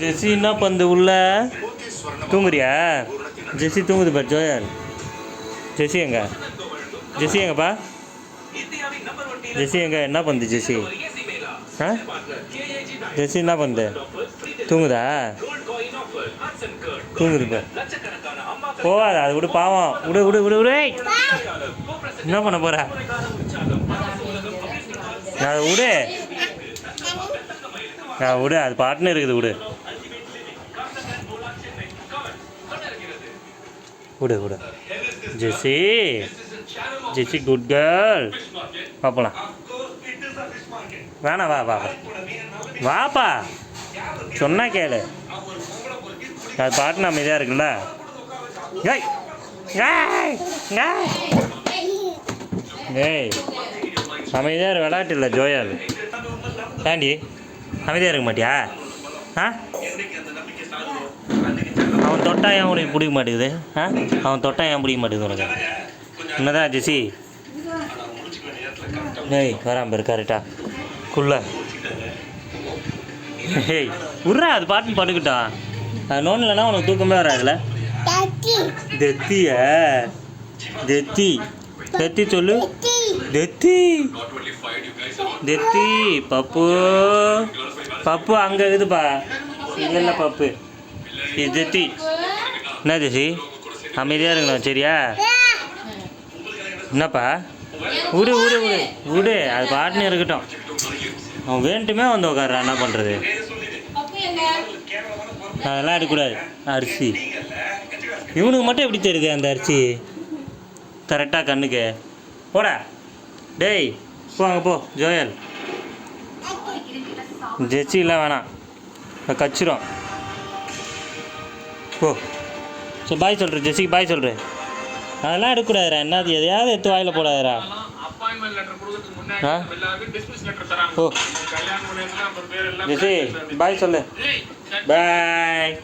ஜெஸ்ஸி என்ன பண்ணுது உள்ள தூங்குறியா? ஜெஸ்ஸி தூங்குது பார் ஜோயல். ஜெஸ்ஸி எங்கப்பா? ஜெஸ்ஸி எங்க என்ன பண்ணுது ஜெஸ்ஸி? ஆ ஜெஸ்ஸி என்ன பண்ணுது? தூங்குதா? தூங்குது பார். போவாது அது விடு, பாவம். விடு விடு விடு விடு. என்ன பண்ண போற? அது விடு விடு, அது பாட்டுன்னு இருக்குது. விடு விடு விடு. ஜெஸ்ஸி ஜெஸ்ஸி குட் கேர்ள். பார்ப்பலாம். வேணா வா வா வாப்பா, சொன்னா கேளு. அது பாட்டுன்னு அமைதியாக இருக்குல்ல. ஏய் ஏய் அமைதியாக விளையாட்டு இல்லை ஜோயல். ஏண்டி அமைதியாக இருக்க மாட்டியா? ஆ அவன் தொட்டா ஏன் உனக்கு பிடிக்க மாட்டேங்குது? ஆ அவன் தொட்டா ஏன் பிடிக்க மாட்டேங்குது உனக்கு? என்னதான் ஜெஸ்ஸி? ஏய் வராம பாரு கரெக்டா குள்ள. ஏய் விட்றா, அது பாட்டுன்னு படுக்கிட்டா. அது நோண்டலைன்னா உனக்கு தூக்கமே வராதுல்ல. தெத்திய தெத்தி தெத்தி சொல்லு. தெத்தி தெத்தி பப்பு பப்பு அங்கே இருக்குதுப்பா. இல்லை பப்பு இது தெத்தி. என்ன ஜெஸ்ஸி அமைதியாக இருக்கணும் சரியா? என்னப்பா? விடு விடு விடு விடு, அது பாட்டுன்னு இருக்கட்டும். அவன் வேண்டுமே வந்து உட்கார்றான், என்ன பண்ணுறது? அதெல்லாம் எடுக்கக்கூடாது. அரிசி இவனுக்கு மட்டும் எப்படி தெரியுது அந்த அரிசி கரெக்டாக கண்ணுக்கு? போடா டேய், போங்க போ ஜோயல். ஜெஸ்ஸிலாம் வேணாம், கச்சிரும். போ சரி, பாய் சொல்கிறேன் ஜெஸ்ஸிக்கு, பாய் சொல்கிறேன். அதெல்லாம் எடுக்கக்கூடாதுரா. என்னது எதையாவது எடுத்து வாயில் போடாதுரா. ஓ ஜெஸ்ஸி பாய் சொல்லு. பாய்.